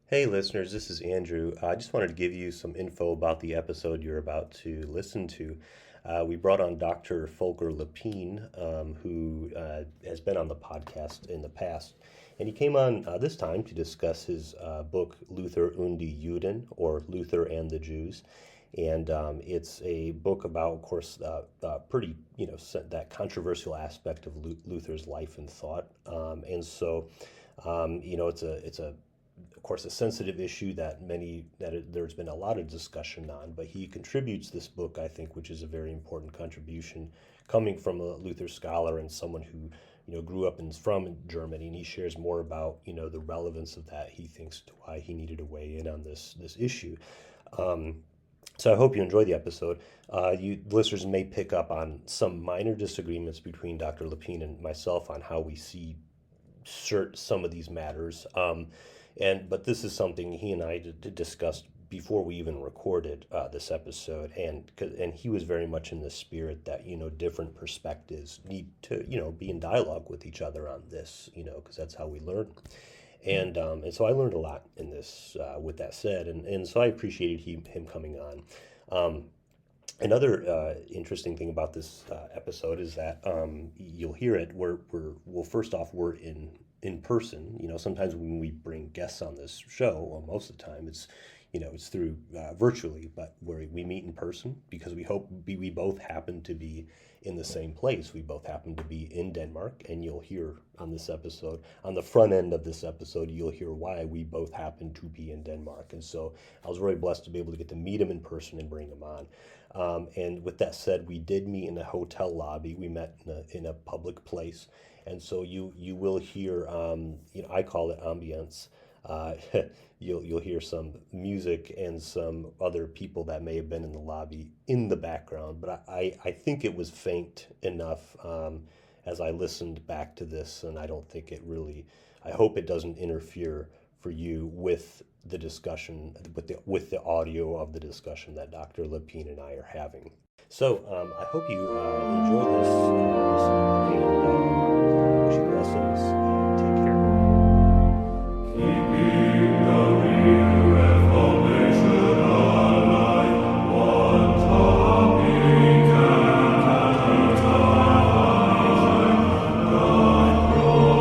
Hey listeners, this is Andrew. I just wanted to give you some info about the episode you're about to listen to. We brought on Dr. Volker Leppin, who has been on the podcast in the past, and he came on this time to discuss his book Luther und die Juden, or Luther and the Jews. And it's a book about, of course, pretty, that controversial aspect of Luther's life and thought. It's a of course, a sensitive issue there's been a lot of discussion on, but he contributes this book, I think, which is a very important contribution coming from a Luther scholar and someone who, grew up and is from Germany, and he shares more about, the relevance of that, he thinks, to why he needed to weigh in on this issue. So I hope you enjoy the episode. You listeners may pick up on some minor disagreements between Dr. Leppin and myself on how we see some of these matters. But this is something he and I discussed before we even recorded this episode, and he was very much in the spirit that different perspectives need to be in dialogue with each other on this, because that's how we learn. And so I learned a lot in this. With that said, and so I appreciated him coming on. Another interesting thing about this episode is that you'll hear it. First off, we're in person. Sometimes when we bring guests on this show, well, most of the time it's through virtually, but where we meet in person because we both happen to be in the same place. We both happen to be in Denmark, and you'll hear on this episode, on the front end of this episode, you'll hear why we both happen to be in Denmark. And so I was really blessed to be able to get to meet him in person and bring him on. And with that said, we did meet in a hotel lobby. We met in a public place. And so you will hear, I call it ambience. You'll hear some music and some other people that may have been in the lobby in the background. But I think it was faint enough as I listened back to this, and I don't think I hope it doesn't interfere for you with the discussion, with the audio of the discussion that Dr. Leppin and I are having. So I hope you enjoy this and wish you blessings. Take care. Keeping the Reformation alive, one topic at a time. God protests,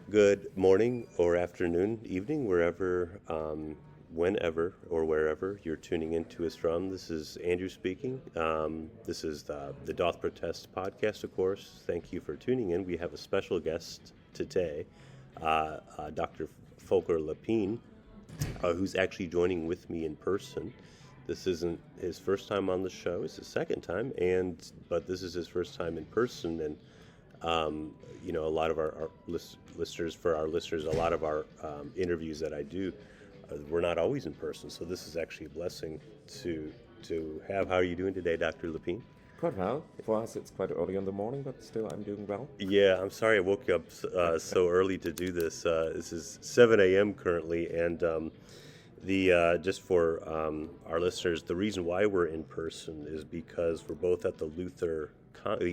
Good morning or afternoon, evening, wherever, whenever or wherever you're tuning into us from. This is Andrew speaking. This is the Doth Protest podcast, of course. Thank you for tuning in. We have a special guest today, Dr. Volker Leppin, who's actually joining with me in person. This isn't his first time on the show; it's his second time, but this is his first time in person. And a lot of our listeners, a lot of our interviews that I do, we're not always in person. So this is actually a blessing to have. How are you doing today, Dr. Leppin? Quite well. For us, it's quite early in the morning, but still I'm doing well. Yeah, I'm sorry I woke you up so early to do this. This is 7 a.m. currently, and just for our listeners, the reason why we're in person is because we're both at the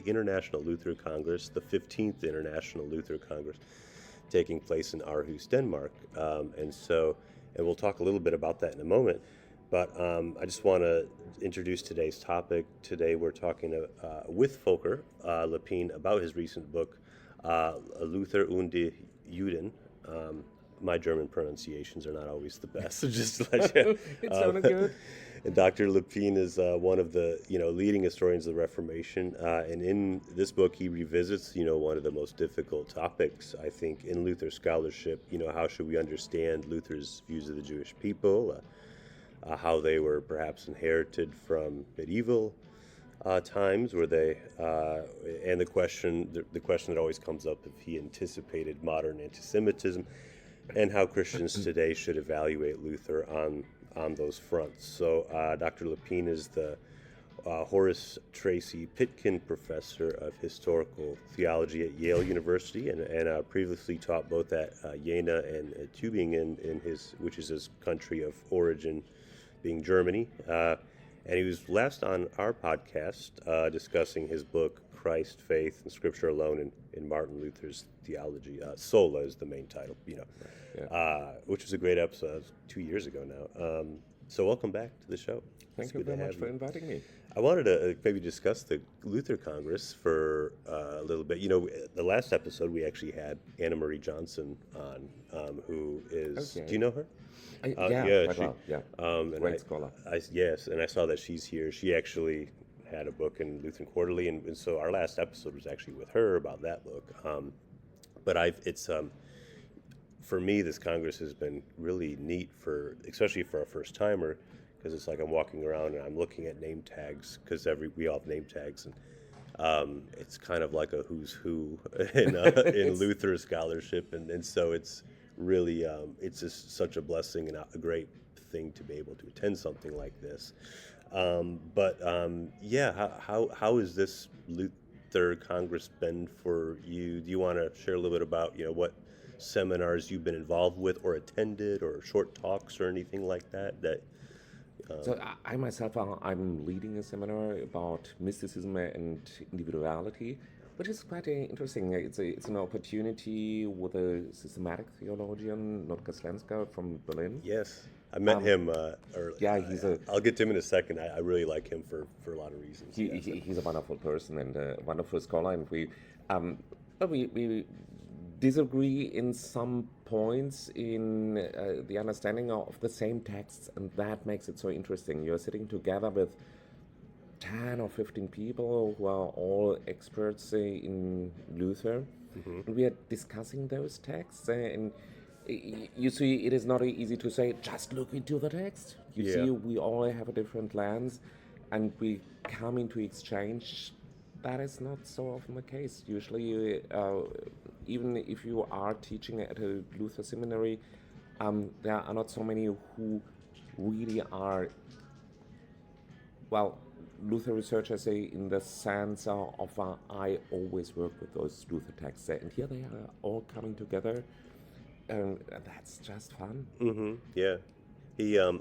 International Luther Congress, the 15th International Luther Congress, taking place in Aarhus, Denmark. And we'll talk a little bit about that in a moment. But I just want to introduce today's topic. Today we're talking with Volker Leppin about his recent book, Luther und die Juden. My German pronunciations are not always the best, so just to let you. It sounded good. And Dr. Leppin is one of the leading historians of the Reformation, and in this book he revisits one of the most difficult topics, I think, in Luther scholarship. How should we understand Luther's views of the Jewish people, how they were perhaps inherited from medieval times, where they and the question that always comes up, if he anticipated modern anti-Semitism, and how Christians today should evaluate Luther on those fronts. So Dr. Leppin is the Horace Tracy Pitkin Professor of Historical Theology at Yale University, and previously taught both at Jena and Tübingen, which is his country of origin, being Germany. And he was last on our podcast discussing his book, Christ, Faith, and Scripture Alone in Martin Luther's Theology. Sola is the main title, which was a great episode 2 years ago now. So welcome back to the show. Thank you very much for inviting me. I wanted to maybe discuss the Luther Congress for a little bit. The last episode we actually had Anna Marie Johnson on, who is, do you know her? Great scholar. Yes, and I saw that she's here. She actually had a book in Lutheran Quarterly, and so our last episode was actually with her about that book. For me, this Congress has been really neat especially for a first timer, because it's like I'm walking around and I'm looking at name tags, because we all have name tags, and it's kind of like a who's who in Luther scholarship, and so it's really it's just such a blessing and a great thing to be able to attend something like this. How has this Luther Congress been for you? Do you want to share a little bit about what seminars you've been involved with or attended, or short talks or anything like that? So I myself, I'm leading a seminar about mysticism and individuality, which is quite interesting. It's an opportunity with a systematic theologian, Notker Slenska from Berlin. Yes, I met him early. Yeah, I'll get to him in a second. I really like him for a lot of reasons. He's a wonderful person and a wonderful scholar, and we disagree in some points in the understanding of the same texts, and that makes it so interesting. You're sitting together with 10 or 15 people who are all experts in Luther, and we are discussing those texts, and you see, it is not easy to say, just look into the text. You see, we all have a different lens, and we come into exchange. That is not so often the case. Usually, even if you are teaching at a Luther seminary, there are not so many who really are, Luther researchers in the sense of I always work with those Luther texts, and here they are all coming together, and that's just fun. Yeah,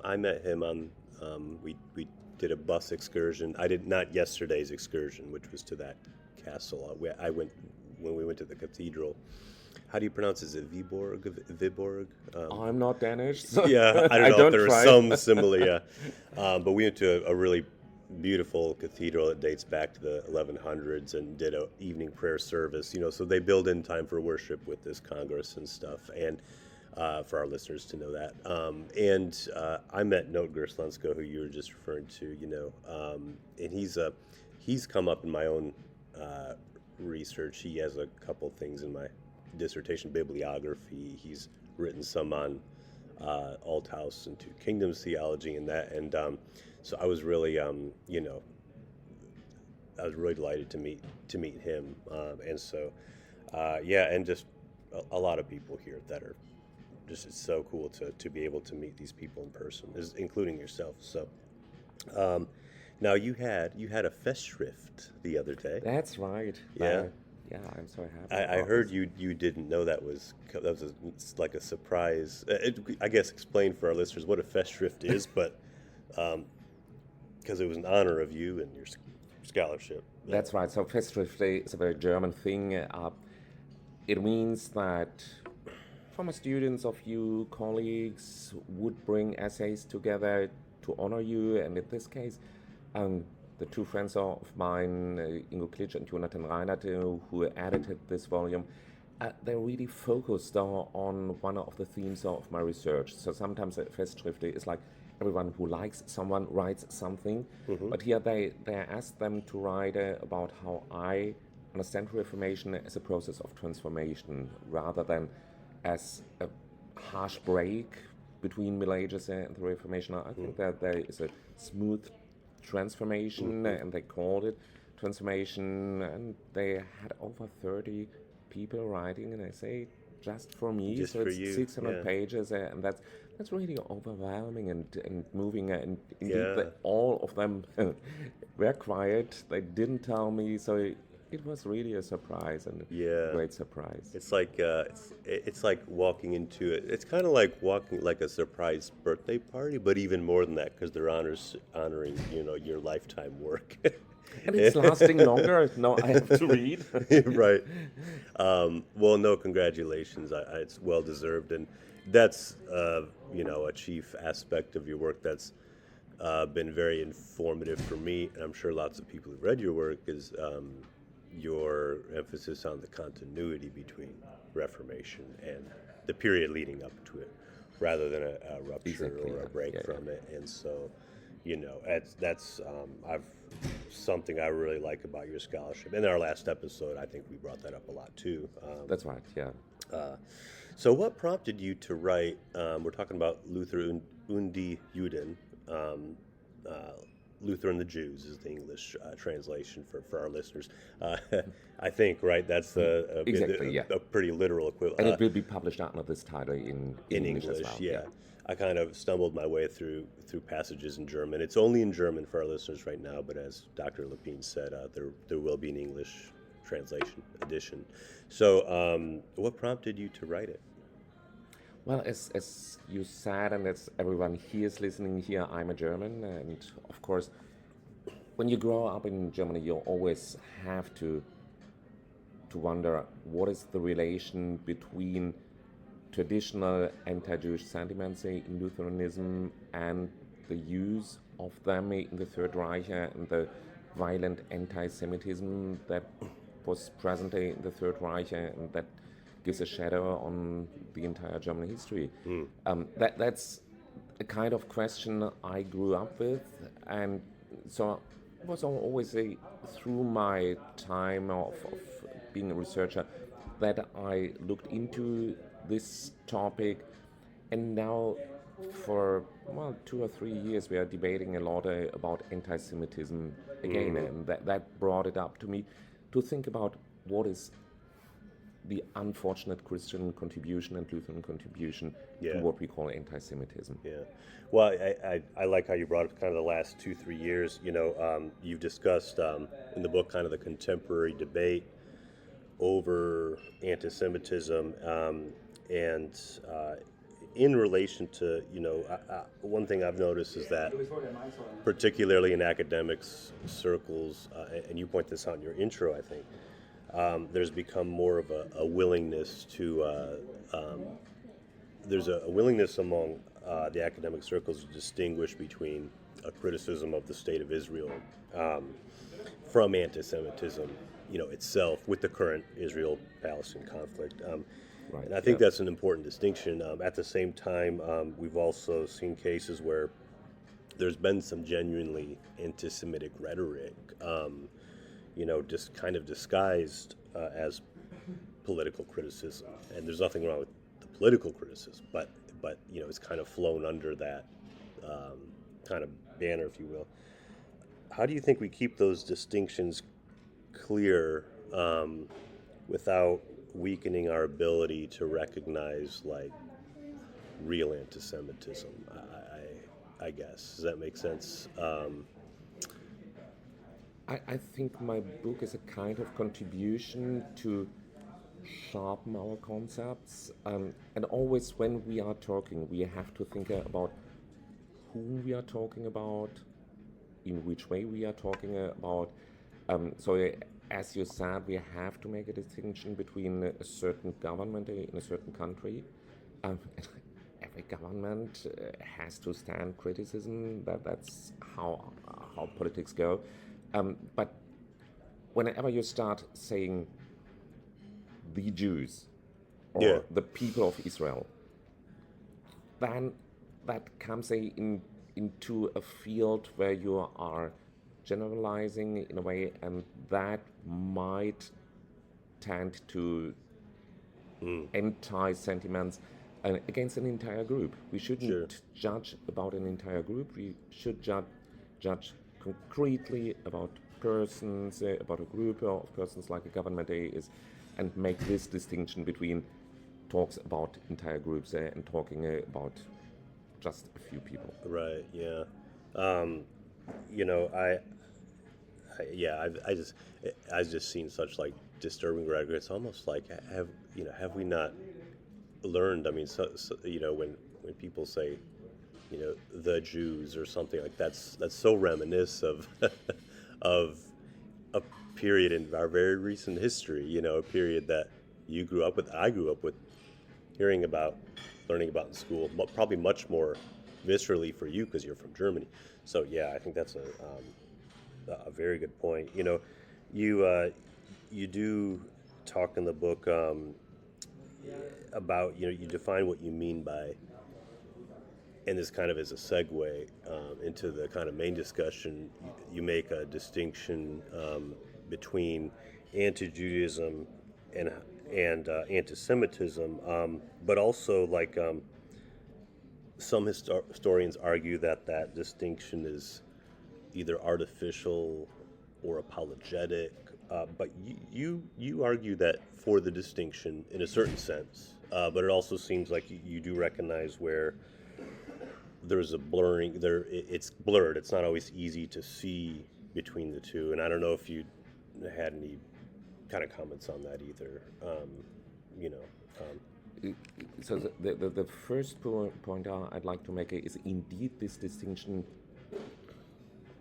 I met him on we did a bus excursion. I did not yesterday's excursion, which was to that castle. I went when we went to the cathedral. How do you pronounce it? Is it Viborg? I'm not Danish. So yeah, I don't know if there was some simile. But we went to a really beautiful cathedral that dates back to the 1100s and did an evening prayer service. So they build in time for worship with this Congress and stuff, and for our listeners to know that. I met Notker Slenska, who you were just referring to. And he's come up in my own research. He has a couple things in my dissertation bibliography. He's written some on Althaus and Two Kingdoms theology and that, and so I was really delighted to meet him, and so and just a lot of people here that are just, it's so cool to be able to meet these people in person, including yourself. So now you had a Festschrift the other day. That's right. Yeah. Yeah, I'm so happy. I heard you didn't know that was it's like a surprise. I guess explain for our listeners what a Festschrift is, but because it was an honor of you and your scholarship. That's right. So Festschrift is a very German thing. It means that former students of you, colleagues, would bring essays together to honor you, and in this case, the two friends of mine, Ingo Klitsch and Jonathan Reinhardt, who edited this volume, they really focused on one of the themes of my research. So sometimes a Festschrift is like everyone who likes someone writes something, but here they asked them to write about how I understand Reformation as a process of transformation rather than as a harsh break between Middle Ages and the Reformation. I think that there is a smooth transformation, and they called it transformation, and they had over 30 people writing an essay just for me. Just so for it's you, 600 pages, and That's really overwhelming and moving, and indeed Yeah. all of them were quiet. They didn't tell me, so it was really a surprise and a Yeah. great surprise. It's like it's like walking into it. It's kind of like walking like a surprise birthday party, but even more than that because they're honoring your lifetime work. And it's lasting longer. No, I have to read. Right. Well, no, congratulations. It's well deserved, and that's a chief aspect of your work that's been very informative for me, and I'm sure lots of people who've read your work is your emphasis on the continuity between Reformation and the period leading up to it, rather than a rupture Exactly, or a yeah. break Yeah, yeah. from it. And so, that's I've something I really like about your scholarship. In our last episode, I think we brought that up a lot too. That's right, yeah. So, what prompted you to write? We're talking about Luther und die Juden. Luther and the Jews is the English translation for our listeners. I think, right? That's Exactly, yeah. a pretty literal equivalent. And it will be published under this title in English as well. Yeah. I kind of stumbled my way through passages in German. It's only in German for our listeners right now, but as Dr. Leppin said, there will be an English translation edition. So, what prompted you to write it? Well, as you said, and as everyone here is listening here, I'm a German, and of course, when you grow up in Germany, you always have to wonder what is the relation between traditional anti-Jewish sentiments in Lutheranism and the use of them in the Third Reich and the violent anti-Semitism that was present in the Third Reich and that gives a shadow on the entire German history. That's a kind of question I grew up with, and so it was always through my time of being a researcher that I looked into this topic, and now for 2 or 3 years we are debating a lot about anti-Semitism again, and that brought it up to me to think about what is the unfortunate Christian contribution and Lutheran contribution Yeah. to what we call anti-Semitism. Yeah. Well, I like how you brought up kind of the last 2-3 years. You've discussed in the book kind of the contemporary debate over anti-Semitism, and in relation to, one thing I've noticed is that, particularly in academics circles, and you point this out in your intro, I think, there's become more of a willingness to, there's a willingness among the academic circles to distinguish between a criticism of the state of Israel from anti-Semitism, itself with the current Israel-Palestine conflict. Right, And I think yeah. that's an important distinction. At the same time, we've also seen cases where there's been some genuinely anti-Semitic rhetoric, just kind of disguised as political criticism. And there's nothing wrong with the political criticism, but it's kind of flown under that kind of banner, if you will. How do you think we keep those distinctions clear without weakening our ability to recognize real anti-Semitism? I guess, does that make sense? I think my book is a kind of contribution to sharpen our concepts, and always when we are talking, we have to think about whom we are talking about, in which way we are talking about. So as you said, we have to make a distinction between a certain government in a certain country. Every government has to stand criticism. That's how politics go. But whenever you start saying the Jews or the people of Israel, then that comes into a field where you are generalizing in a way, and that might tend to anti-sentiments against an entire group. We shouldn't judge about an entire group. We should judge concretely about persons, about a group of persons like a government is, and make this distinction between talks about entire groups and talking about just a few people. Right. Yeah. You know, I've just seen such like disturbing rhetoric. It's almost like have we not learned? I mean, so you know, when people say, you know, the Jews or something like that's so reminiscent of of a period in our very recent history. You know, a period that you grew up with, I grew up with, hearing about, learning about in school, probably much more viscerally for you because you're from Germany. So yeah, I think that's a very good point. You know, you do talk in the book about, you know, you define what you mean by, and this kind of is a segue into the kind of main discussion. You make a distinction between anti-Judaism and anti-Semitism, but also like some historians argue that distinction is either artificial or apologetic. But you argue that for the distinction in a certain sense, but it also seems like you do recognize where there's a blurring there. It's blurred. It's not always easy to see between the two. And I don't know if you had any kind of comments on that either. You know. So the first point I'd like to make is indeed this distinction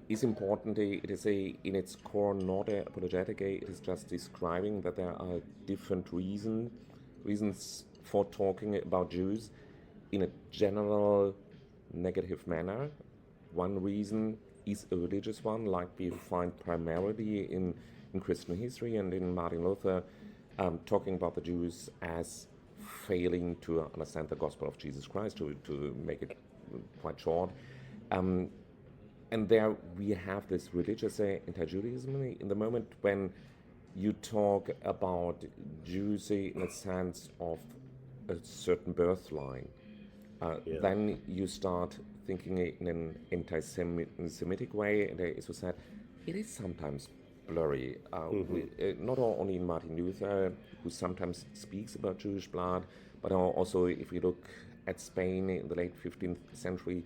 is important. It is in its core not apologetic. It is just describing that there are different reasons for talking about Jews in a general negative manner. One reason is a religious one, like we find primarily in Christian history and in Martin Luther, talking about the Jews as failing to understand the gospel of Jesus Christ, to make it quite short. And there we have this religious anti-Judaism in the moment when you talk about Jews in a sense of a certain birth line. Then you start thinking in an anti-Semitic way, and as you said, it is sometimes blurry. Not only in Martin Luther, who sometimes speaks about Jewish blood, but also if we look at Spain in the late 15th century,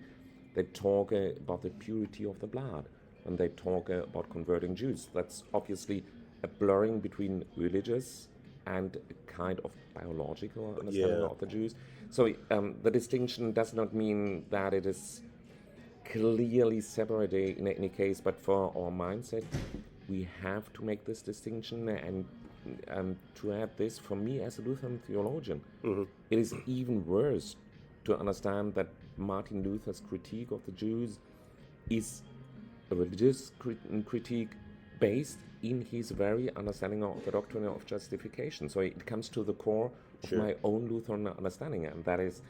they talk about the purity of the blood, and they talk about converting Jews. That's obviously a blurring between religious and a kind of biological understanding of the Jews. So the distinction does not mean that it is clearly separated in any case, but for our mindset, we have to make this distinction. And to add this, for me as a Lutheran theologian, it is even worse to understand that Martin Luther's critique of the Jews is a religious critique based in his very understanding of the doctrine of justification. So it comes to the core of my own Lutheran understanding, and that is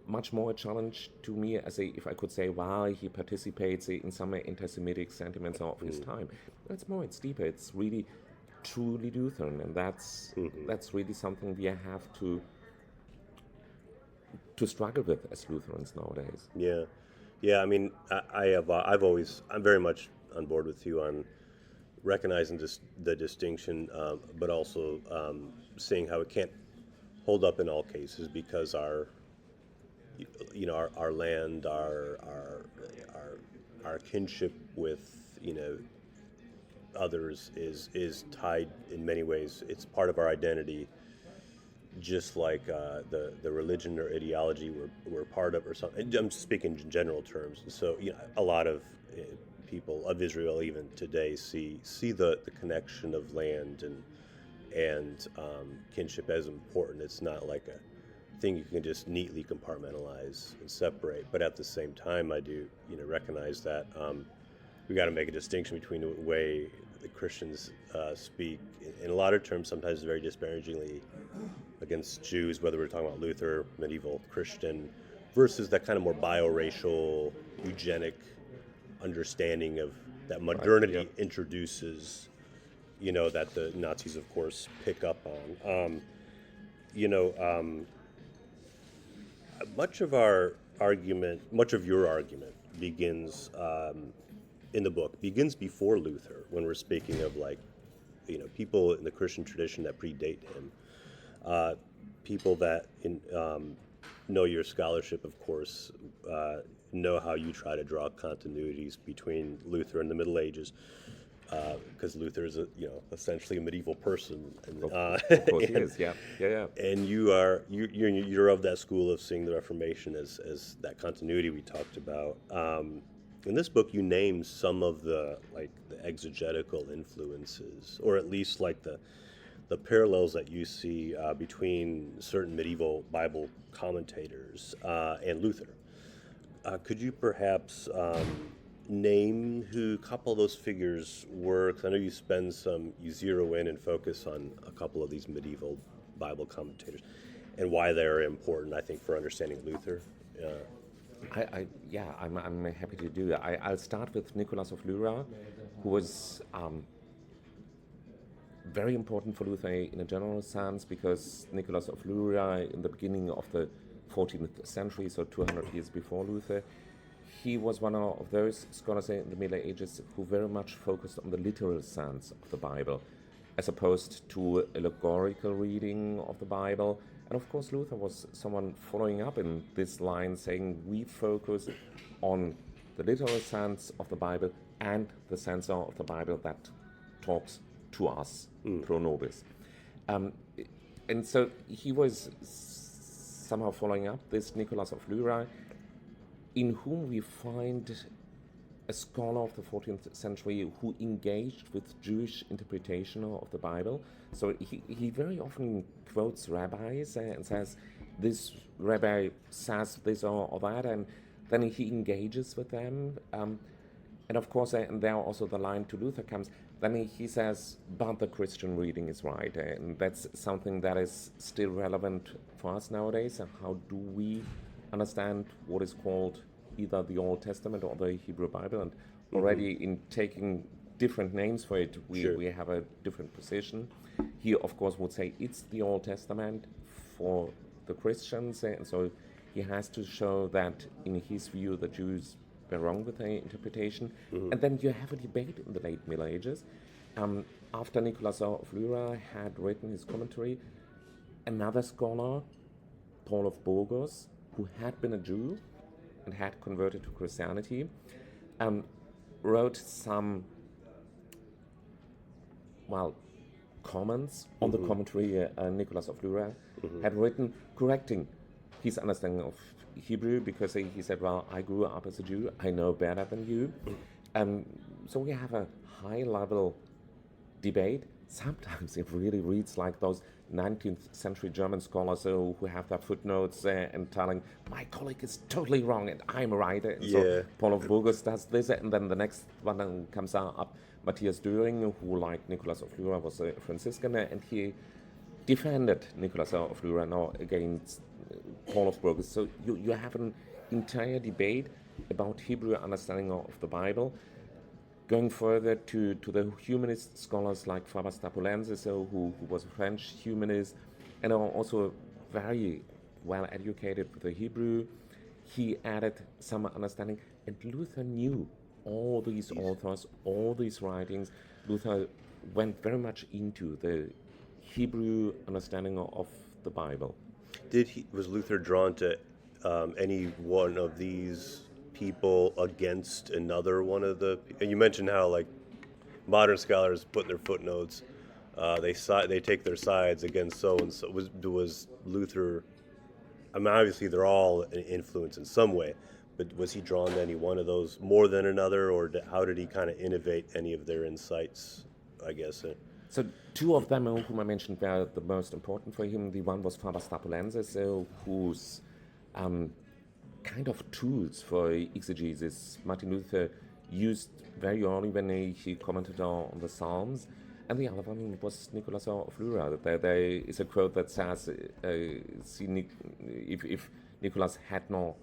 much more a challenge to me as if I could say, well, he participates in some anti-Semitic sentiments of his time. It's more, it's deeper, it's really truly Lutheran, and that's really something we have to struggle with as Lutherans nowadays. Yeah. I mean, I'm very much on board with you on recognizing the distinction, but also seeing how it can't hold up in all cases because our land, our kinship with others is tied in many ways. It's part of our identity, just like the religion or ideology we're part of or something. I'm speaking in general terms. So a lot of people of Israel even today see the connection of land and kinship as important. It's not like a thing you can just neatly compartmentalize and separate. But at the same time, I do recognize that we got to make a distinction between the way the Christians speak in a lot of terms, sometimes very disparagingly against Jews, whether we're talking about Luther, medieval Christian, versus that kind of more bioracial, eugenic understanding of that modernity introduces, that the Nazis, of course, pick up on. Much of your argument begins in the book, begins before Luther, when we're speaking of people in the Christian tradition that predate him, people that know your scholarship, of course, know how you try to draw continuities between Luther and the Middle Ages, because Luther is essentially a medieval person, and, Of course he is. Yeah. and you're of that school of seeing the Reformation as that continuity we talked about. In this book, you name some of the exegetical influences, or at least the parallels that you see between certain medieval Bible commentators and Luther. Could you perhaps name who a couple of those figures were? Because I know you zero in and focus on a couple of these medieval Bible commentators and why they're important, I think, for understanding Luther. I'm happy to do that. I'll start with Nicholas of Lyra, who was very important for Luther in a general sense, because Nicholas of Lyra, in the beginning of the 14th century, so 200 years before Luther, he was one of those scholars in the Middle Ages who very much focused on the literal sense of the Bible, as opposed to allegorical reading of the Bible. And of course, Luther was someone following up in this line, saying we focus on the literal sense of the Bible and the sense of the Bible that talks to us, pro nobis. And so he was somehow following up this Nicholas of Lyra, in whom we find a scholar of the 14th century who engaged with Jewish interpretation of the Bible. So he very often quotes rabbis and says, this rabbi says this or that, and then he engages with them. And of course, and there also the line to Luther comes, then he says, but the Christian reading is right. And that's something that is still relevant for us nowadays. And how do we understand what is called either the Old Testament or the Hebrew Bible? And already in taking different names for it, we have a different position. He, of course, would say it's the Old Testament for the Christians. And so he has to show that, in his view, the Jews were wrong with the interpretation. And then you have a debate in the late Middle Ages. After Nicholas of Lyra had written his commentary, another scholar, Paul of Burgos, who had been a Jew and had converted to Christianity, wrote some, comments on the commentary Nicholas of Lyra had written, correcting his understanding of Hebrew, because he said, well, I grew up as a Jew, I know better than you. So we have a high-level debate. Sometimes it really reads like those 19th century German scholars who have their footnotes and telling, my colleague is totally wrong and I'm right. And so Paul of Burgos does this, and then the next one comes up, Matthias Döring, who, like Nicholas of Lyra, was a Franciscan, and he defended Nicholas of Lyra now against Paul of Burgos. So you have an entire debate about Hebrew understanding of the Bible, going further to the humanist scholars like Faber Stapulensis, who was a French humanist and also very well educated with the Hebrew. He added some understanding, and Luther knew all these authors, all these writings. Luther went very much into the Hebrew understanding of the Bible. Was Luther drawn to any one of these people against another one of the? And you mentioned how modern scholars put their footnotes, they take their sides against so and so. Was Luther? I mean, obviously they're all an influence in some way, but was he drawn to any one of those more than another, or how did he kind of innovate any of their insights, I guess? So two of them whom I mentioned were the most important for him. The one was Faber Stapulensis, whose kind of tools for exegesis Martin Luther used very early when he commented on the Psalms. And the other one was Nicholas of Lyra. There is a quote that says, if Nicholas had not,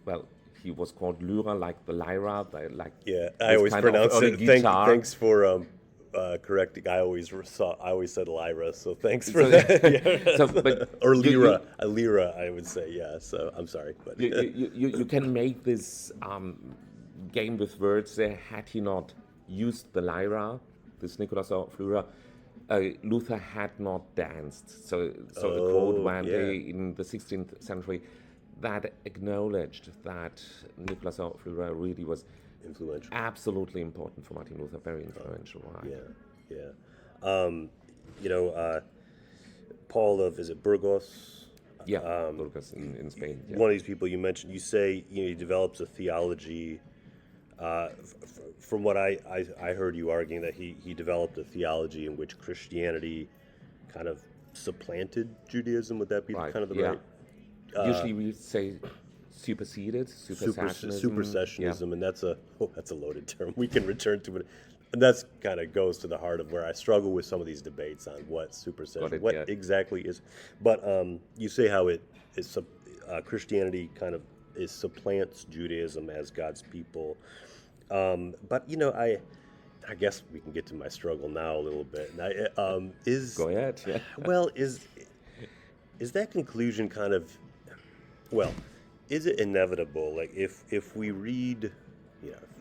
well, he was called Lyra, like the lyra, I always pronounce it. Thanks for correcting. I always said lyra, so thanks for that. Or lyra, lyra, I would say. Yeah. So I'm sorry, but you can make this game with words. Had he not used the lyra, this Nicholas of Lyra, Luther had not danced. So a quote went yeah. in the 16th century that acknowledged that Nicholas of Myra really was Influential. absolutely important for Martin Luther, very influential, right? Yeah, yeah. You know, Paul of, is it Burgos? Yeah, Burgos in Spain. Yeah. One of these people you mentioned, you say, he develops a theology. From what I heard you arguing that he developed a theology in which Christianity kind of supplanted Judaism. Would that be Right. kind of the Yeah. right Usually we say superseded, supersessionism. supersessionism? And that's a loaded term. We can return to it. And that's kind of goes to the heart of where I struggle with some of these debates on what supersession, what exactly is. But you say how it is Christianity kind of supplants Judaism as God's people. But I guess we can get to my struggle now a little bit. And Go ahead. Yeah. well, is that conclusion kind of, well, is it inevitable? Like if we read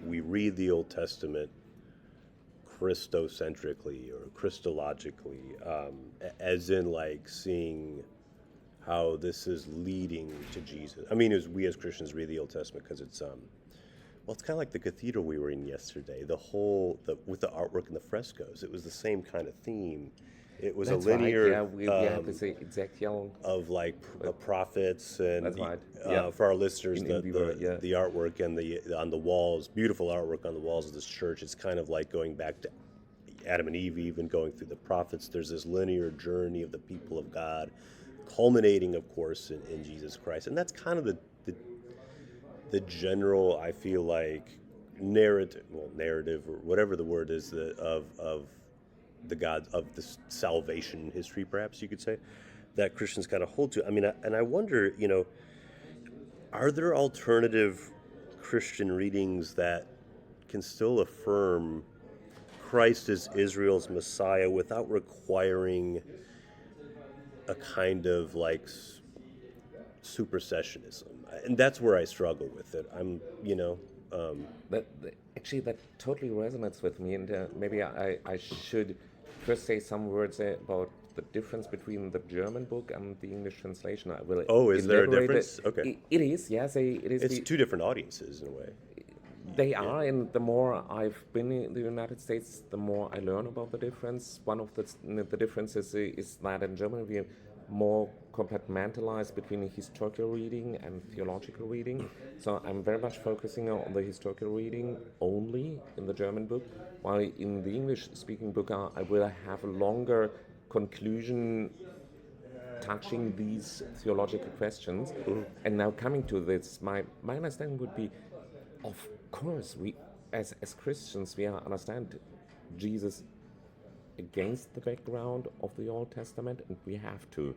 the Old Testament Christocentrically or Christologically, as in like seeing how this is leading to Jesus. I mean, we as Christians read the Old Testament because it's it's kind of like the cathedral we were in yesterday. With the artwork and the frescoes, it was the same kind of theme. It was That's a linear, right. Yeah, we have this Ezekiel of like prophets, and That's right. Yeah. for our listeners, In the Viewer, yeah. the artwork and on the walls, beautiful artwork on the walls of this church. It's kind of like going back to Adam and Eve, even going through the prophets. There's this linear journey of the people of God, culminating, of course, in Jesus Christ, and that's kind of the general, I feel like, narrative or whatever the word is, of the God of the salvation history, perhaps you could say, that Christians kind of hold to. I mean, I wonder, are there alternative Christian readings that can still affirm Christ as Israel's Messiah without requiring a kind of like supersessionism? And that's where I struggle with it. Actually, that totally resonates with me, and maybe I should first say some words about the difference between the German book and the English translation. I will. Oh, is there a elaborate difference? it. Okay. It is, yes. It is. It's two different audiences in a way. They are, and the more I've been in the United States, the more I learn about the difference. One of the differences is that in German we more compartmentalized between historical reading and theological reading. So I'm very much focusing on the historical reading only in the German book, while in the English-speaking book I will have a longer conclusion touching these theological questions. Mm-hmm. And now coming to this, my understanding would be, of course, we as Christians, we understand Jesus against the background of the Old Testament, and we have to.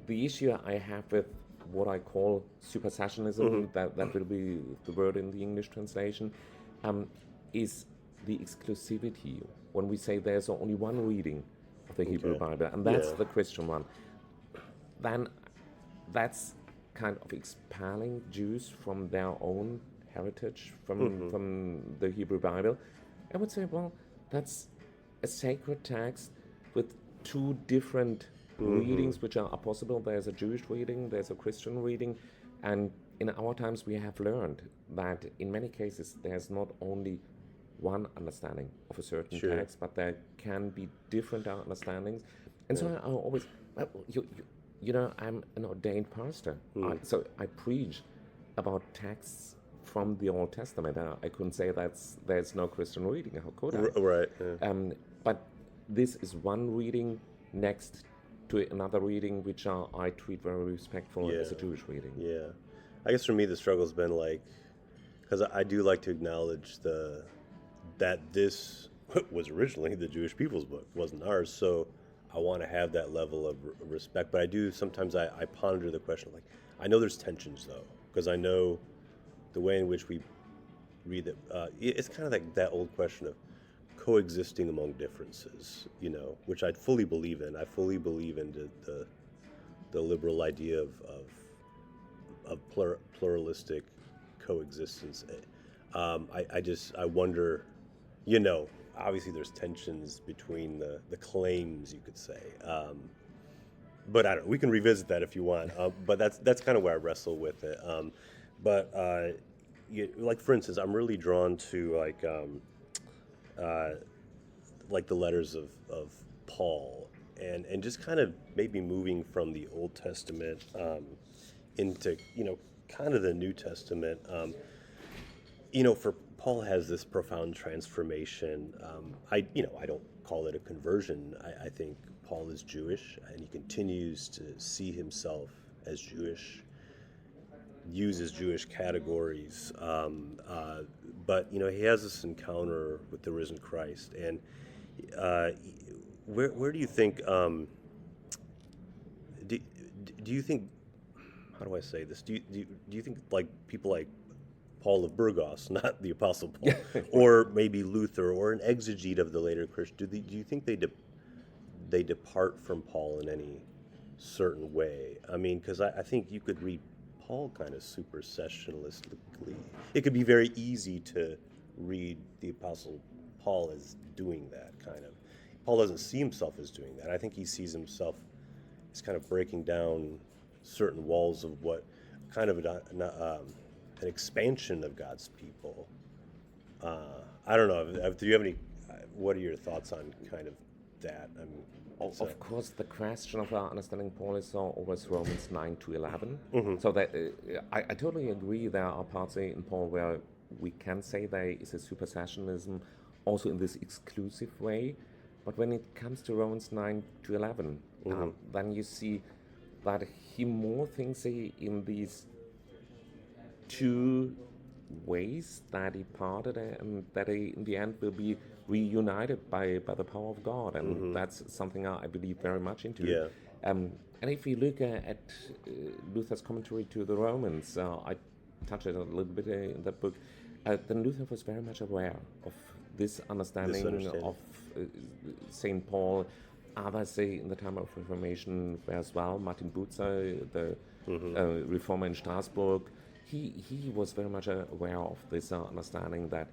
The issue I have with what I call supersessionism, that will be the word in the English translation, is the exclusivity. When we say there's only one reading of the Hebrew Bible, and that's the Christian one, then that's kind of expelling Jews from their own heritage, from the Hebrew Bible. I would say, well, that's a sacred text with two different readings which are possible. There's a Jewish reading, there's a Christian reading, and in our times we have learned that in many cases there's not only one understanding of a certain text, but there can be different understandings. And so I always, I'm an ordained pastor, so I preach about texts from the Old Testament. I couldn't say there's no Christian reading. How could I? Right. Yeah. But this is one reading next to another reading, which I treat very respectful as a Jewish reading. Yeah. I guess for me the struggle's been like, because I do like to acknowledge that this was originally the Jewish people's book, wasn't ours. So I want to have that level of respect. But I do sometimes I ponder the question, like, I know there's tensions though, because I know the way in which we read it. It's kind of like that old question of coexisting among differences, which I fully believe in. I fully believe in the liberal idea of pluralistic coexistence. I wonder, obviously there's tensions between the claims, you could say. But I don't know, we can revisit that if you want. But that's kind of where I wrestle with it. Like for instance, I'm really drawn to like the letters of Paul, and just kind of maybe moving from the Old Testament into kind of the New Testament. For Paul has this profound transformation. I don't call it a conversion. I think Paul is Jewish, and he continues to see himself as Jewish, uses Jewish categories, but he has this encounter with the risen Christ, and where do you think? Do you think? How do I say this? Do you think like people like Paul of Burgos, not the Apostle Paul, or maybe Luther, or an exegete of the later Christian, do you think they depart from Paul in any certain way? I mean, because I think you could read Paul kind of supersessionalistically. It could be very easy to read the Apostle Paul as doing that kind of. Paul doesn't see himself as doing that. I think he sees himself as kind of breaking down certain walls of what kind of an expansion of God's people. I don't know. Do you have any? What are your thoughts on kind of that? I mean, of course, the question of our understanding Paul is always Romans 9 to 11. Mm-hmm. So that I totally agree. There are parts in Paul where we can say there is a supersessionism, also in this exclusive way. But when it comes to Romans 9 to 11, then you see that he more thinks in these two ways that he parted and that he in the end will be reunited by the power of God, and that's something I believe very much into. Yeah. And if we look at Luther's commentary to the Romans, I touched it a little bit in that book, then Luther was very much aware of this understanding of St. Paul. Others say in the time of Reformation as well, Martin Bucer, the reformer in Strasbourg, he was very much aware of this understanding that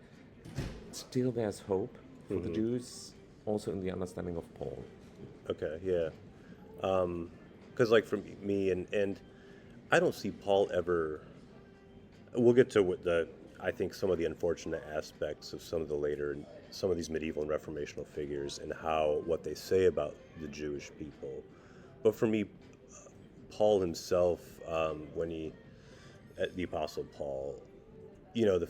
still there's hope for the Jews, also in the understanding of Paul. Okay, yeah. Because like for me, and I don't see Paul ever. We'll get to I think some of the unfortunate aspects of some of these medieval and reformational figures and what they say about the Jewish people. But for me, Paul himself, the Apostle Paul, the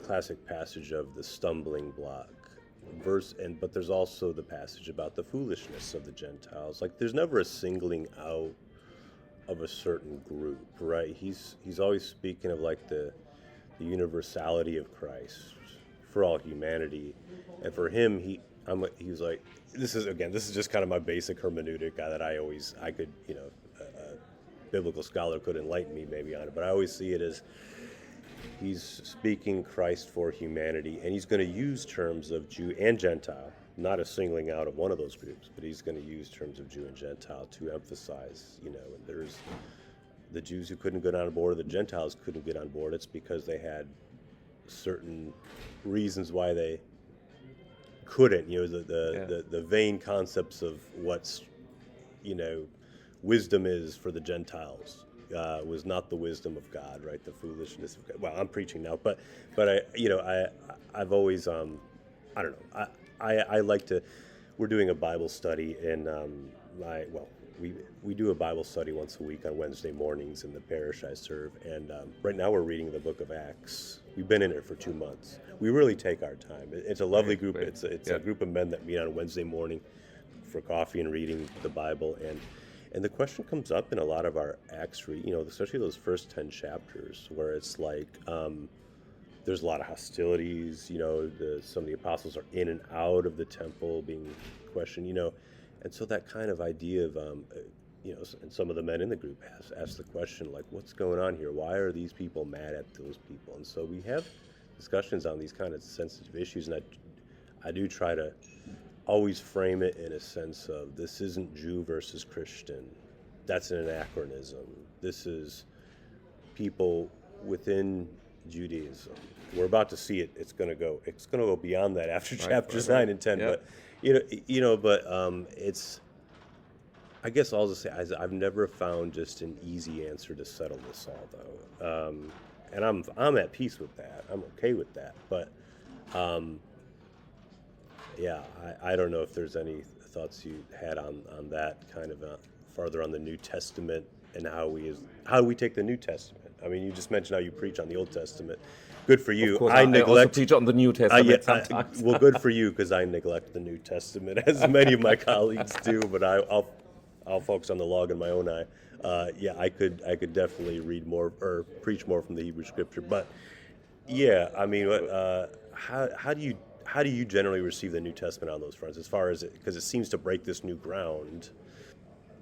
classic passage of the stumbling block verse, but there's also the passage about the foolishness of the Gentiles. Like there's never a singling out of a certain group, right? He's always speaking of like the universality of Christ for all humanity, and for him, he was like, this is just kind of my basic hermeneutic that I could, a biblical scholar could enlighten me maybe on it, but I always see it as he's speaking Christ for humanity, and he's going to use terms of Jew and Gentile, not a singling out of one of those groups, but he's going to use terms of Jew and Gentile to emphasize, and there's the Jews who couldn't get on board, the Gentiles couldn't get on board. It's because they had certain reasons why they couldn't. The vain concepts of what's, wisdom is for the Gentiles was not the wisdom of God, right? The foolishness of God. Well, I'm preaching now, but I've always I don't know. I like to. We're doing a Bible study in we do a Bible study once a week on Wednesday mornings in the parish I serve, and right now we're reading the book of Acts. We've been in it for 2 months. We really take our time. It's a lovely group. It's a group of men that meet on Wednesday morning for coffee and reading the Bible, and the question comes up in a lot of our Acts read, especially those first 10 chapters, where it's like there's a lot of hostilities. Some of the apostles are in and out of the temple being questioned. And so that kind of idea of, and some of the men in the group ask the question, like, what's going on here? Why are these people mad at those people? And so we have discussions on these kind of sensitive issues, and I do try to always frame it in a sense of this isn't Jew versus Christian. That's an anachronism. This is people within Judaism. We're about to see it. It's going to go beyond that after chapters 9 and 10. Yeah. But it's. I guess I'll just say I've never found just an easy answer to settle this all, though, and I'm at peace with that. I'm okay with that. But yeah, I don't know if there's any thoughts you had on that kind of farther on the New Testament and how we take the New Testament. I mean, you just mentioned how you preach on the Old Testament. Good for you. Of course, I also teach on the New Testament sometimes. Well, good for you, because I neglect the New Testament, as many of my colleagues do. But I'll focus on the log in my own eye. Yeah, I could definitely read more or preach more from the Hebrew Scripture. But yeah, I mean, how do you generally receive the New Testament on those fronts? As far as because it seems to break this new ground.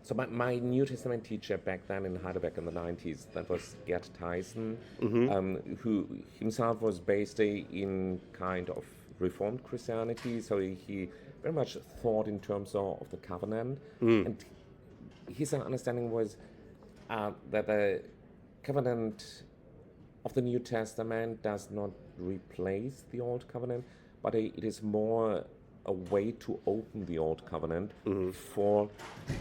So my New Testament teacher back then in Heidelberg in the 90s, that was Gerd Theissen, who himself was based in kind of Reformed Christianity. So he very much thought in terms of the covenant. And his understanding was that the covenant of the New Testament does not replace the Old Covenant, but it is more a way to open the Old Covenant for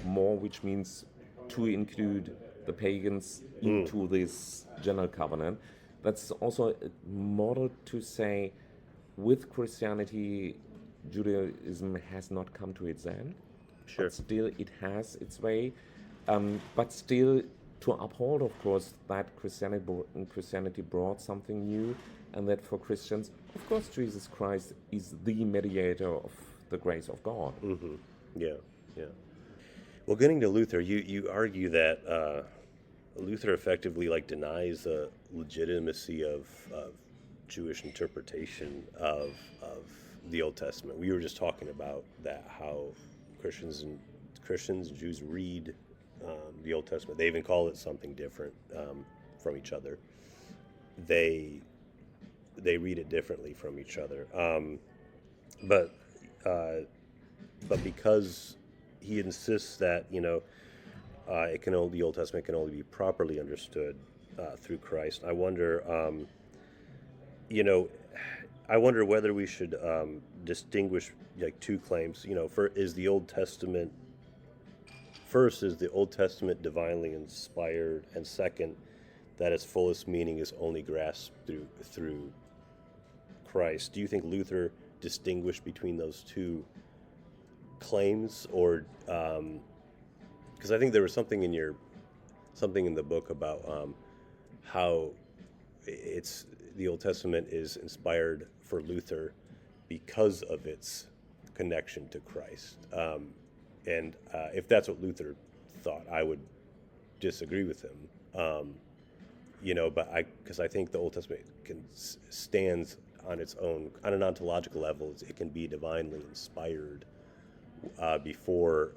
more, which means to include the pagans into this general covenant. That's also a model to say, with Christianity, Judaism has not come to its end. Sure. But still it has its way. But still to uphold, of course, that Christianity brought something new, and that for Christians, of course, Jesus Christ is the mediator of the grace of God. Mm-hmm. Yeah. Well, getting to Luther, you argue that Luther effectively denies the legitimacy of Jewish interpretation of the Old Testament. We were just talking about that, how Christians and Jews read the Old Testament. They even call it something different from each other. They read it differently from each other. But because he insists that the Old Testament can only be properly understood through Christ, I wonder whether we should distinguish two claims. Is the Old Testament divinely inspired, and second, that its fullest meaning is only grasped through Christ. Do you think Luther distinguished between those two claims, or because I think there was something in the book about how the Old Testament is inspired for Luther because of its connection to Christ. And if that's what Luther thought, I would disagree with him. Because I think the Old Testament stands on its own, on an ontological level. It can be divinely inspired before.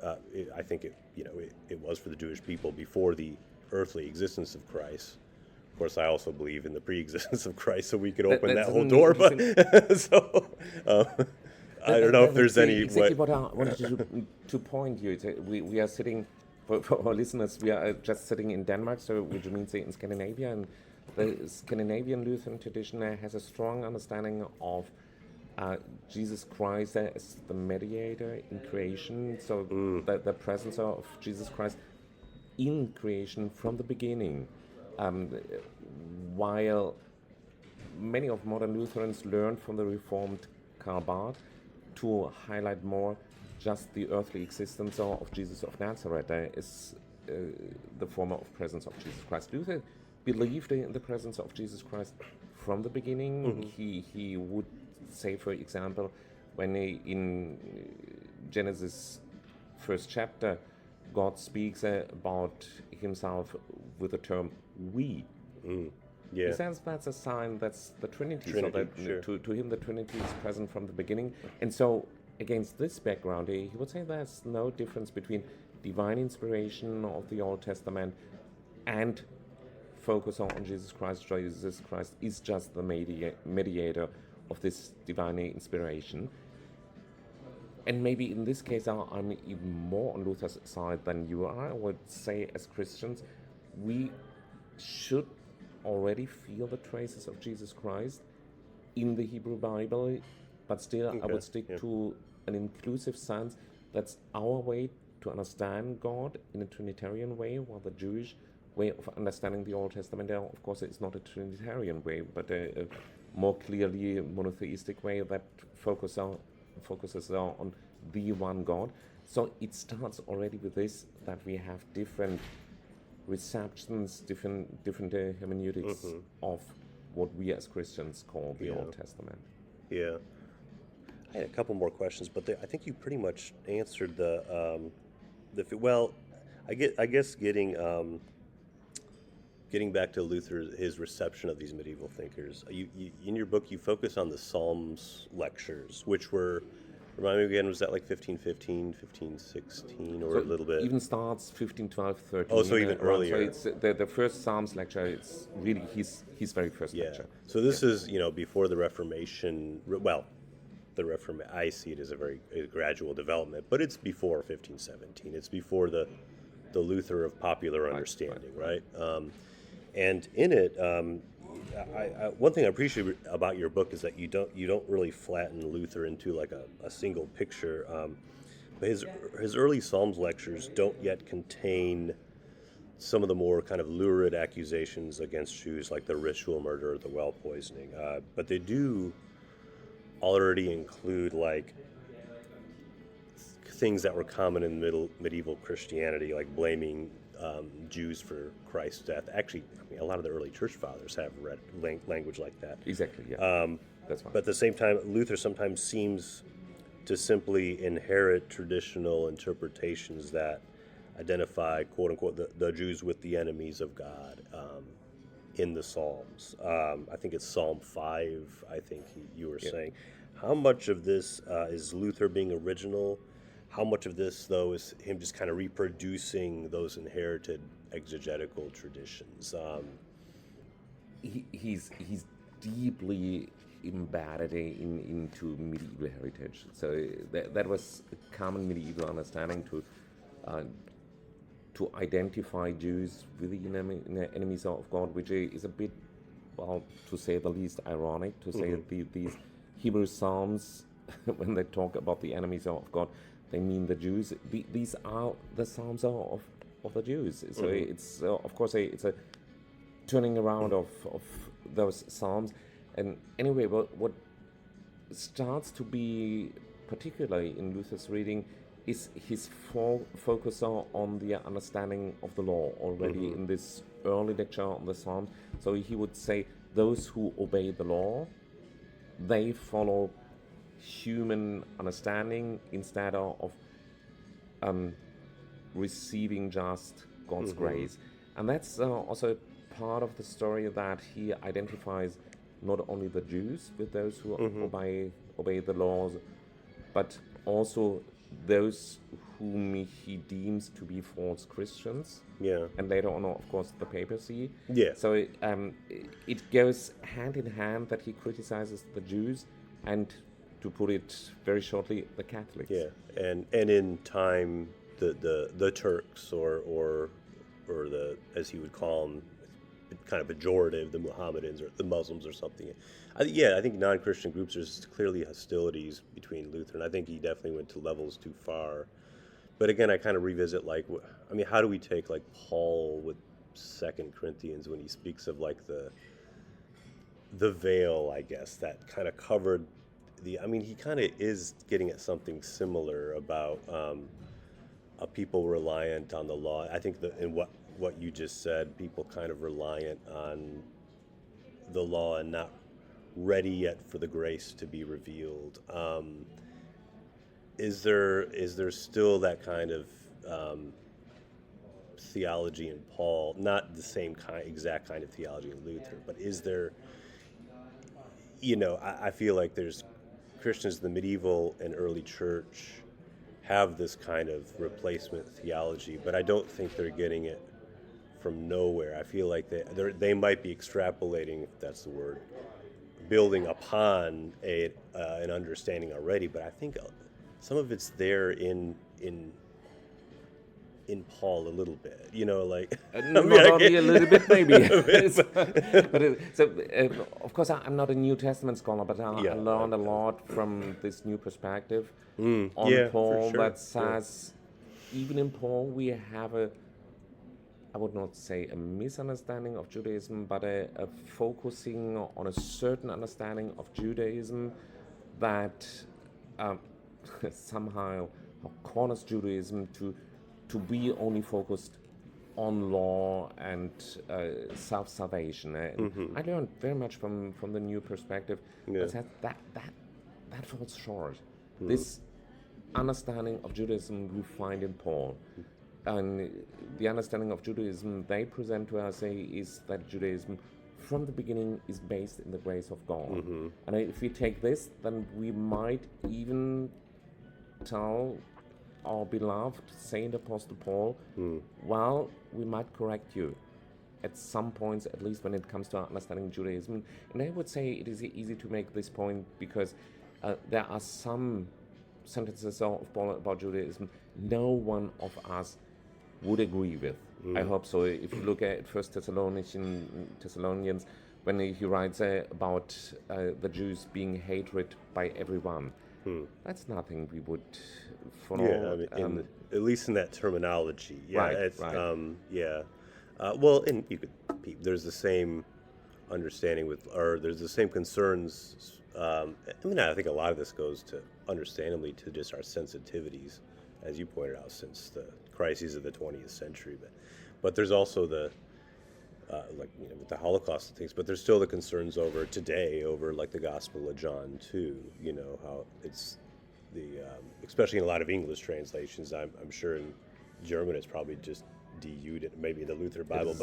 I think it was for the Jewish people before the earthly existence of Christ. Of course, I also believe in the pre-existence of Christ, so we could open that whole door. But I don't know if there's any. Exactly what I wanted to point you. We are sitting, for our listeners, we are just sitting in Denmark, so which means in Scandinavia, and the Scandinavian Lutheran tradition has a strong understanding of Jesus Christ as the mediator in creation. So the presence of Jesus Christ in creation from the beginning. While many of modern Lutherans learned from the Reformed Karl Barth to highlight more just the earthly existence of Jesus of Nazareth is the form of presence of Jesus Christ. Luther believed in the presence of Jesus Christ from the beginning. He would say, for example, when in Genesis first chapter, God speaks about himself with the term "we." Yeah. He says that's a sign, that's the Trinity. So that sure. to him the Trinity is present from the beginning. And so against this background, he would say there's no difference between divine inspiration of the Old Testament and focus on Jesus Christ. Jesus Christ is just the mediator of this divine inspiration. And maybe in this case, I'm even more on Luther's side than you are. I would say as Christians, we should already feel the traces of Jesus Christ in the Hebrew Bible, but still I would stick to an inclusive sense. That's our way to understand God in a Trinitarian way, while the Jewish way of understanding the Old Testament, of course, it's not a Trinitarian way, but a more clearly monotheistic way that focuses on the one God. So it starts already with this, that we have different receptions, different hermeneutics of what we as Christians call the Old Testament. Yeah. I had a couple more questions, but I think you pretty much answered I guess getting back to Luther, his reception of these medieval thinkers. You in your book, you focus on the Psalms lectures, which were, remind me again, was that like 1515, 1516, or So a little bit? even starts 1512, 13. Oh, so even earlier. So it's the first Psalms lecture. It's really his very first lecture. So this is, before the Reformation. Well, I see it as a very gradual development, but it's before 1517. It's before the Luther of popular understanding, right? And in it, one thing I appreciate about your book is that you don't really flatten Luther into like a single picture. But his early Psalms lectures don't yet contain some of the more kind of lurid accusations against Jews, like the ritual murder or the well poisoning. But they do already include like things that were common in medieval Christianity, like blaming Jews for Christ's death. Actually, a lot of the early church fathers have read language like that. Exactly, yeah. That's fine. But at the same time, Luther sometimes seems to simply inherit traditional interpretations that identify, quote unquote, the Jews with the enemies of God in the Psalms. I think it's Psalm 5, I think you were saying. How much of this is Luther being original? How much of this, though, is him just kind of reproducing those inherited exegetical traditions? He's deeply embedded into medieval heritage. So that was a common medieval understanding to identify Jews with the enemies of God, which is a bit, well, to say the least, ironic. To say these Hebrew Psalms, when they talk about the enemies of God, they mean the Jews. These are the Psalms of the Jews. So it's of course it's a turning around of those Psalms. And anyway, what starts to be particularly in Luther's reading is his focus on the understanding of the law already in this early lecture on the Psalms. So he would say those who obey the law, they follow human understanding instead of receiving just God's grace. And that's also part of the story that he identifies not only the Jews with those who obey the laws, but also those whom he deems to be false Christians. Yeah. And later on, of course, the papacy. Yeah. So it goes hand in hand that he criticizes the Jews and, to put it very shortly, the Catholics. Yeah, and in time, the Turks or the, as he would call them, kind of pejorative, the Mohammedans or the Muslims or something. I think non-Christian groups, there's clearly hostilities between Luther, and I think he definitely went to levels too far. But again, I kind of revisit, like, how do we take, like, Paul with 2 Corinthians when he speaks of, like, the veil, I guess, that kind of covered he kind of is getting at something similar about a people reliant on the law. I think in what you just said, people kind of reliant on the law and not ready yet for the grace to be revealed. Is there still that kind of theology in Paul? Not the same exact kind of theology in Luther, but is there? I feel like there's Christians in the medieval and early church have this kind of replacement theology, but I don't think they're getting it from nowhere. I feel like they might be extrapolating, if that's the word, building upon an understanding already, but I think some of it's there in in Paul a little bit, like Not only a little bit, maybe. Of course, I'm not a New Testament scholar, but I learned a lot from this new perspective on Paul for sure. that says, even in Paul, we have I would not say a misunderstanding of Judaism, but a focusing on a certain understanding of Judaism that somehow corners Judaism to be only focused on law and self-salvation. And I learned very much from the new perspective that falls short. This understanding of Judaism we find in Paul. And the understanding of Judaism they present to us is that Judaism from the beginning is based in the grace of God. And if we take this, then we might even tell our beloved Saint Apostle Paul, well, we might correct you at some points, at least when it comes to understanding Judaism. And I would say it is easy to make this point because there are some sentences of Paul about Judaism no one of us would agree with. I hope so. If you look at First Thessalonians, when he writes about the Jews being hated by everyone, that's nothing we would follow. Yeah, at least in that terminology. Yeah, Right. Well, and you could. There's the same understanding there's the same concerns. I think a lot of this goes to, understandably, to just our sensitivities, as you pointed out, since the crises of the 20th century. But there's also with the Holocaust and things. But there's still the concerns over like the Gospel of John too. How it's especially in a lot of English translations. I'm sure in German it's probably just Juden, maybe the Luther Bible,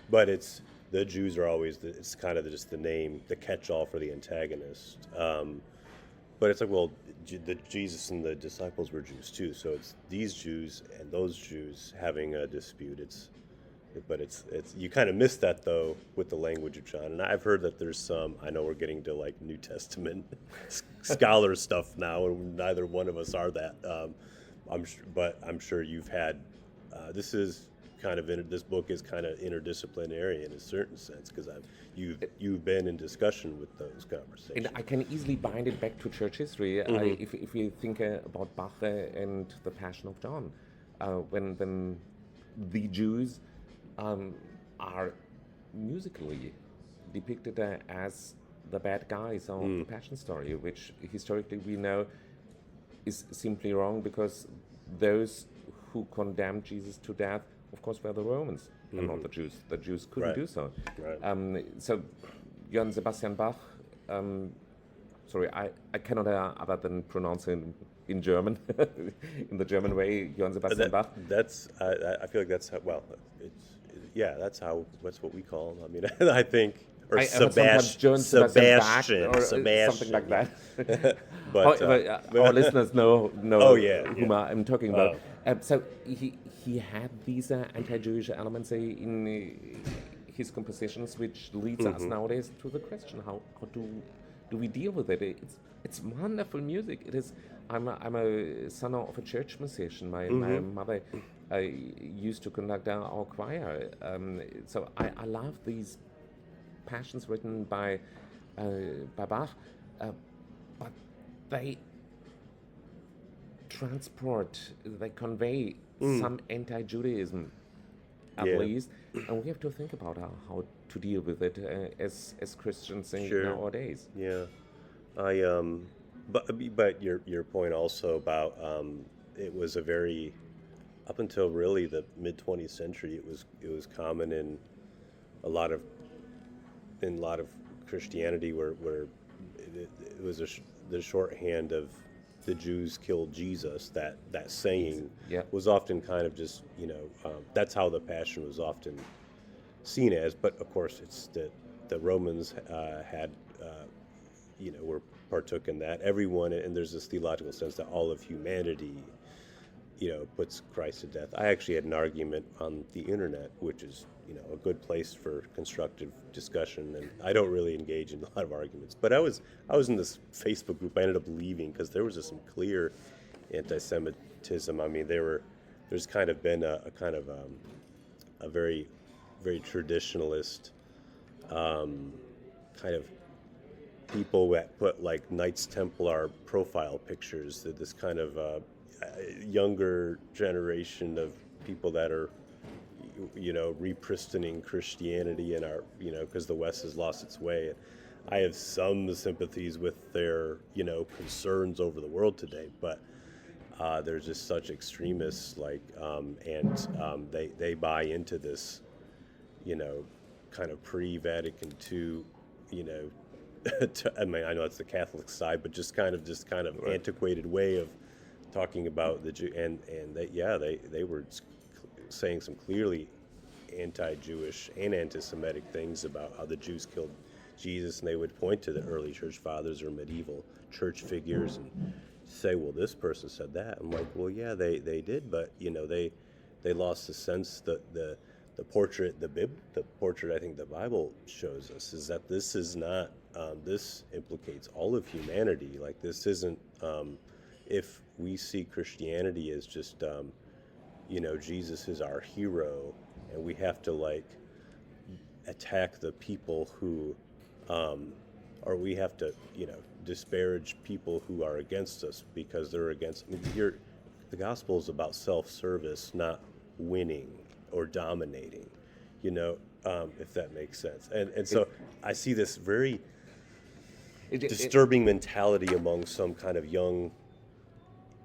but it's the Jews are always it's kind of just the name, the catch-all for the antagonist. But it's like, well, Jesus and the disciples were Jews too, so it's these Jews and those Jews having a dispute. But it's you kind of miss that though with the language of John. And I've heard that there's some. I know we're getting to like New Testament scholar stuff now, and neither one of us are that. I'm sure you've had. This is kind of this book is kind of interdisciplinary in a certain sense because you've been in discussion with those conversations. And I can easily bind it back to church history. If you think about Bach and the Passion of John, when the Jews are musically depicted as the bad guys of the Passion story, which historically we know is simply wrong because those who condemned Jesus to death, of course, were the Romans and not the Jews. The Jews couldn't do so. Right. So Johann Sebastian Bach, sorry, I cannot other than pronounce him in German, in the German way, Johann Sebastian Bach. I feel like that's how, that's what we call him. I mean, I think, or Sebastian or something like that. but our listeners know whom I'm talking about. So he had these anti-Jewish elements in his compositions, which leads us nowadays to the question: how do we deal with it? It's wonderful music. It is. I'm a son of a church musician. My mother used to conduct our choir. So I love these passions written by Bach, but they convey some anti-Judaism at least, and we have to think about how to deal with it as Christians nowadays. Yeah, but your point also about it was a very, up until really the mid 20th century, it was common in a lot of Christianity where it was the shorthand of the Jews killed Jesus. That saying was often kind of just that's how the Passion was often seen as. But of course, it's the Romans had were partook in that. Everyone, and there's this theological sense that all of humanity puts Christ to death. I actually had an argument on the internet, which is a good place for constructive discussion, and I don't really engage in a lot of arguments. But I was in this Facebook group. I ended up leaving because there was just some clear anti-Semitism. I mean, there there's kind of been a kind of a very traditionalist kind of people that put like Knights Templar profile pictures, that this kind of younger generation of people that are, repristining Christianity in our, because the West has lost its way. I have some sympathies with their, concerns over the world today, but there's just such extremists, like, and they buy into this, kind of pre-Vatican II, I mean, I know it's the Catholic side, but just kind of right. Antiquated way of talking about the Jew, and they were saying some clearly anti-Jewish and anti-Semitic things about how the Jews killed Jesus, and they would point to the early church fathers or medieval church figures and say, well, this person said that. I'm like, well, yeah, they did, but they lost the sense that the portrait I think the Bible shows us is that this is not this implicates all of humanity. Like, this isn't if we see Christianity as just Jesus is our hero, and we have to like attack the people who or we have to disparage people who are against us because they're against. I mean, the gospel is about self-service, not winning or dominating, if that makes sense. And so I see this very disturbing mentality among some kind of young,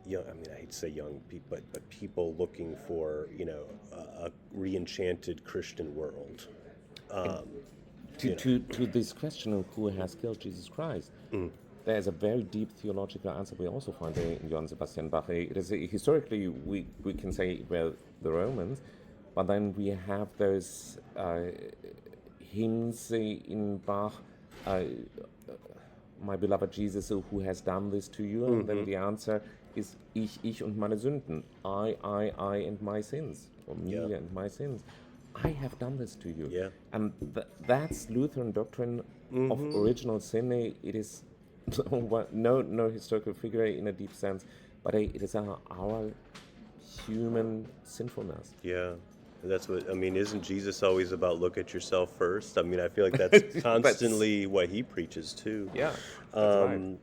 I mean, I hate to say young people, but people looking for, a re-enchanted Christian world. To this question of who has killed Jesus Christ, there's a very deep theological answer we also find in Johann Sebastian Bach. It is historically, we can say, well, the Romans, but then we have those hymns in Bach, my beloved Jesus, who has done this to you? And then the answer is ich und meine Sünden, I and my sins, or me and my sins. I have done this to you. Yeah. And that's Lutheran doctrine of original sin. It is no historical figure in a deep sense, but it is our human sinfulness. Yeah. That's what, I mean, isn't Jesus always about look at yourself first? I mean, I feel like that's constantly what he preaches too. Yeah, that's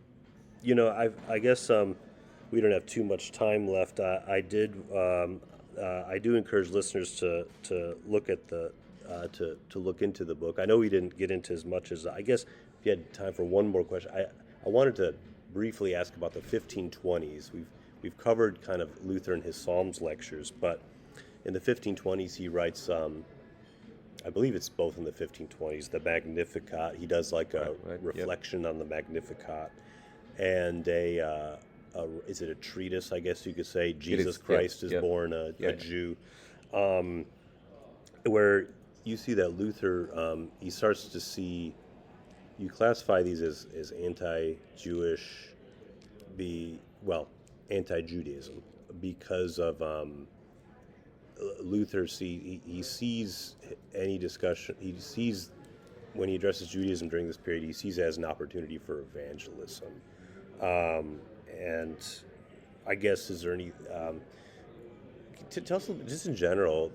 right. I guess we don't have too much time left. I do encourage listeners to look at to look into the book. I know we didn't get into as much as, I guess if you had time for one more question, I wanted to briefly ask about the 1520s. We've covered kind of Luther and his Psalms lectures, but in the 1520s, he writes, I believe it's both in the 1520s, the Magnificat. He does like a reflection on the Magnificat, and is it a treatise, I guess you could say, Jesus Christ is born a Jew, where you see that Luther, he starts to see, you classify these as anti-Jewish, anti-Judaism, because of Luther he sees any discussion, when he addresses Judaism during this period, he sees it as an opportunity for evangelism. And I guess, is there any, to tell us just in general,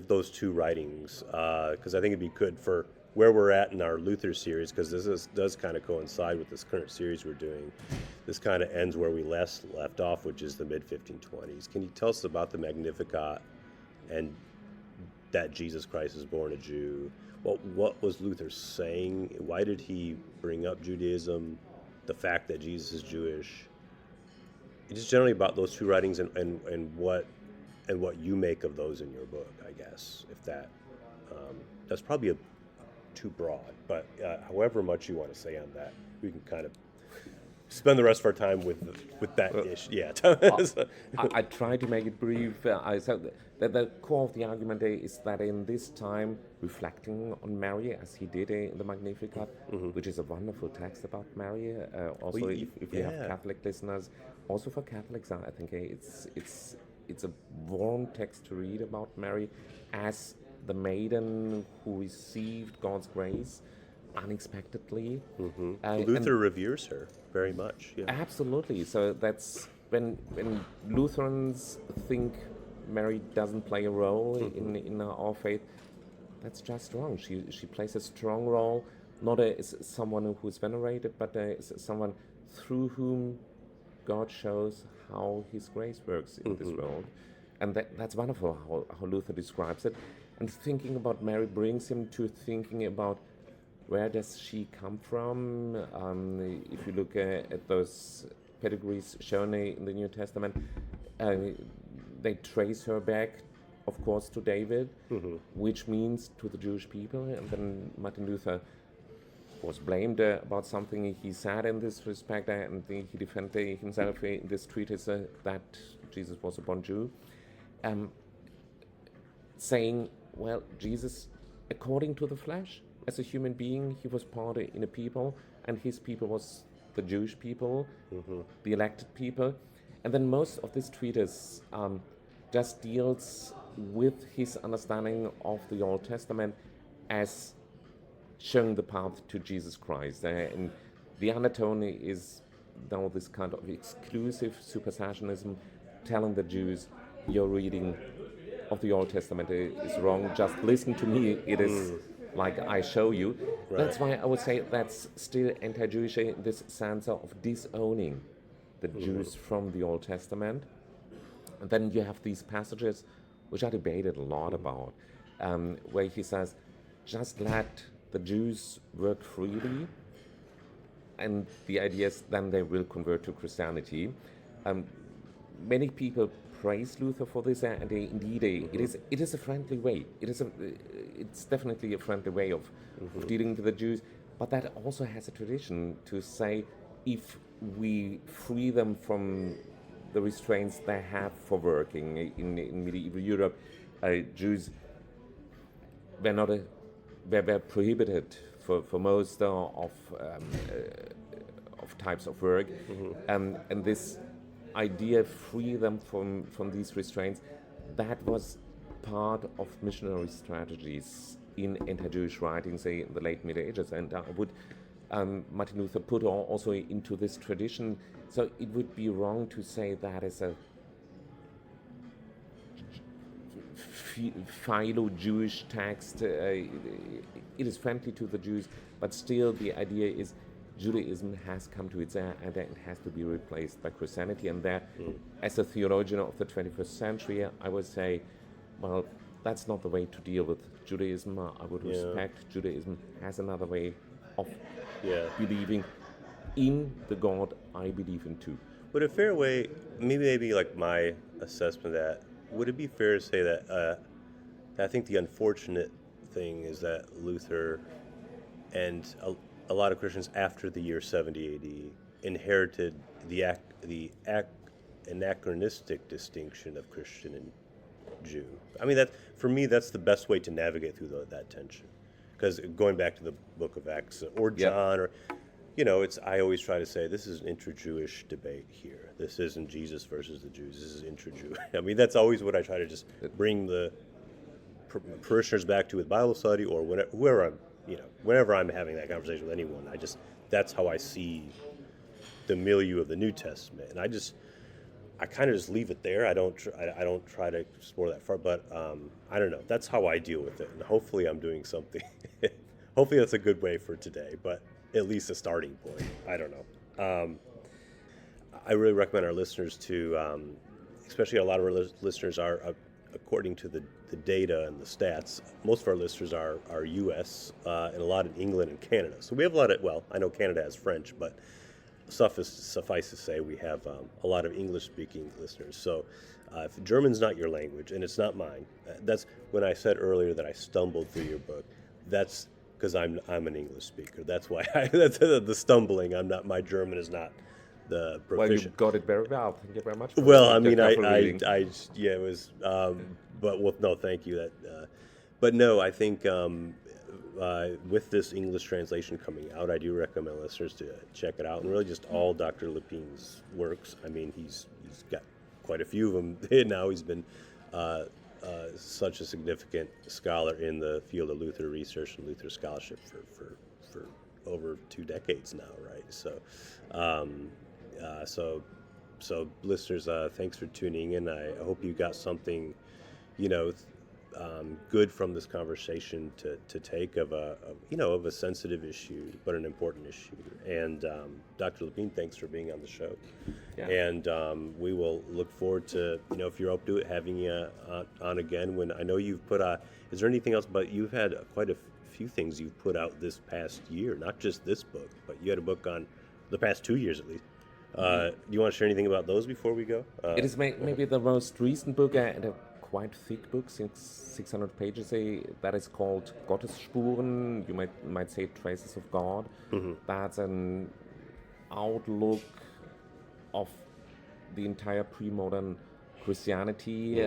those two writings, because I think it'd be good for where we're at in our Luther series, because does kind of coincide with this current series we're doing. This kind of ends where we left off, which is the mid-1520s. Can you tell us about the Magnificat and that Jesus Christ is born a Jew? What was Luther saying? Why did he bring up Judaism? The fact that Jesus is Jewish? Just generally about those two writings and what you make of those in your book, I guess. If that's probably too broad, but however much you want to say on that, we can kind of spend the rest of our time with that issue. Yeah. I try to make it brief. I said that the core of the argument is that in this time, reflecting on Mary, as he did in the Magnificat, which is a wonderful text about Mary. Also, if we have Catholic listeners, also for Catholics, I think it's a warm text to read about Mary as the maiden who received God's grace unexpectedly. Luther reveres her very much. Yeah. Absolutely. So that's when Lutherans think Mary doesn't play a role in our faith. That's just wrong. She plays a strong role, not as someone who's venerated, but as someone through whom God shows how His grace works in this world. And that's wonderful how Luther describes it. And thinking about Mary brings him to thinking about where does she come from. If you look at those pedigrees shown in the New Testament, they trace her back, of course, to David, which means to the Jewish people. And then Martin Luther was blamed about something he said in this respect, and he defended himself in this treatise that Jesus was a born Jew, saying, well, Jesus, according to the flesh, as a human being, he was part in a people, and his people was the Jewish people, the elected people. And then most of this treatise just deals with his understanding of the Old Testament as showing the path to Jesus Christ. And the undertone is now this kind of exclusive supersessionism, telling the Jews, your reading of the Old Testament is wrong, just listen to me, it is like I show you. Right. That's why I would say that's still anti-Jewish in this sense of disowning the Jews from the Old Testament. And then you have these passages, which I debated a lot about, where he says, just let the Jews work freely, and the idea is then they will convert to Christianity. Many people praise Luther for this, and it is a friendly way. It's definitely a friendly way of dealing with the Jews, but that also has a tradition to say, if we free them from the restraints they have for working in medieval Europe, Jews were prohibited for most of types of work, and this idea free them from these restraints, that was part of missionary strategies in anti-Jewish writings, say in the late Middle Ages, and I would Martin Luther put also into this tradition. So it would be wrong to say that is a philo-Jewish text. It is friendly to the Jews, but still the idea is Judaism has come to its end and it has to be replaced by Christianity. And there, as a theologian of the 21st century, I would say, well, that's not the way to deal with Judaism. I would respect Judaism has another way of believing in the God I believe in too. Would a fair way, maybe like my assessment of that, would it be fair to say that I think the unfortunate thing is that Luther and a lot of Christians after the year 70 AD inherited the anachronistic distinction of Christian and Jew. I mean, that for me, that's the best way to navigate through that tension. Because going back to the Book of Acts or John, or I always try to say this is an intra-Jewish debate here. This isn't Jesus versus the Jews. This is intra-Jewish. I mean, that's always what I try to just bring the parishioners back to with Bible study or whenever I'm having that conversation with anyone. That's how I see the milieu of the New Testament, and I kind of just leave it there. I don't try to explore that far, but I don't know. That's how I deal with it, and hopefully I'm doing something. Hopefully that's a good way for today, but at least a starting point. I don't know. I really recommend our listeners to, especially a lot of our listeners are, according to the data and the stats, most of our listeners are U.S. And a lot in England and Canada. So we have a lot of, I know Canada has French, but suffice to say we have a lot of English-speaking listeners. So if German's not your language, and it's not mine, that's when I said earlier that I stumbled through your book. That's because I'm an English speaker. That's why that's the stumbling. My German is not the proficient. Well, you got it very well. Thank you very much. Well, I mean, it was, no, thank you. But no, I think with this English translation coming out, I do recommend listeners to check it out, and really just all Dr. Leppin's works. I mean, he's got quite a few of them now. He's been such a significant scholar in the field of Luther research and Luther scholarship for over 2 decades now, right? So, So listeners, thanks for tuning in. I hope you got something, you know, good from this conversation to take of a sensitive issue, but an important issue. And Dr. Leppin, thanks for being on the show. Yeah. And we will look forward to, if you're up to it, having you on again. When I know you've put is there anything else? But you've had quite a few things you've put out this past year, not just this book, but you had a book on the past 2 years at least. Do you want to share anything about those before we go? It is maybe the most recent book, and a quite thick book, 600 pages. That is called Gottespuren. You might say Traces of God. Mm-hmm. That's an outlook of the entire pre-modern Christianity.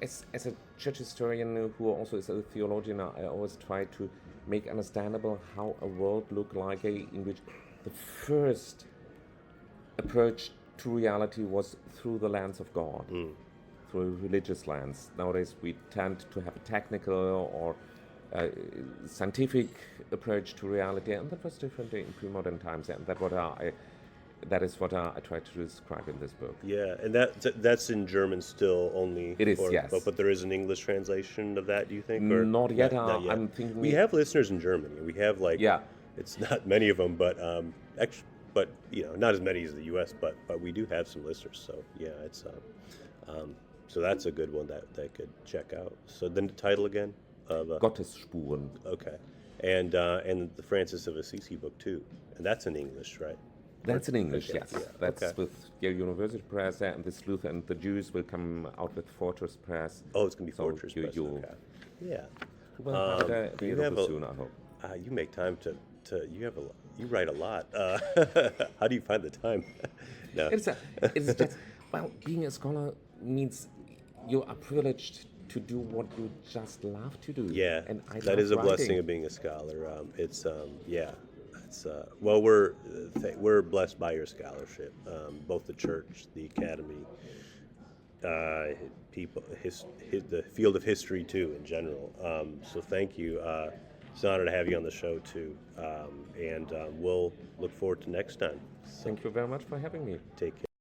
As a church historian who also is a theologian, I always try to make understandable how a world looked like in which the first approach to reality was through the lens of God, through a religious lens. Nowadays we tend to have a technical or scientific approach to reality, and that was different in pre-modern times, and that is what I try to describe in this book. Yeah, and that's in German still only. It is, yes. But there is an English translation of that, do you think? Or Not yet. Not yet. I'm thinking we have listeners in Germany. We have it's not many of them, but but not as many as the U.S. But we do have some listeners. So yeah, it's so that's a good one that could check out. So then the title again of Gottespuren. Okay, and the Francis of Assisi book too, and that's in English, right? That's in English, Okay, yes. yeah, That's okay. with Yale University Press, and this Luther and the Jews will come out with Fortress Press. Oh, it's gonna be So Fortress Press. you'll- Okay. Yeah. Well, you have soon, I hope. You make time to you write a lot. How do you find the time? No. It's just, well, being a scholar means you are privileged to do what you just love to do. Yeah, and I that love is a writing. blessing of being a scholar. It's well, we're blessed by your scholarship, both the church, the academy, people, the field of history too in general. So thank you. It's an honor to have you on the show too, and we'll look forward to next time. So Thank you very much for having me. take care.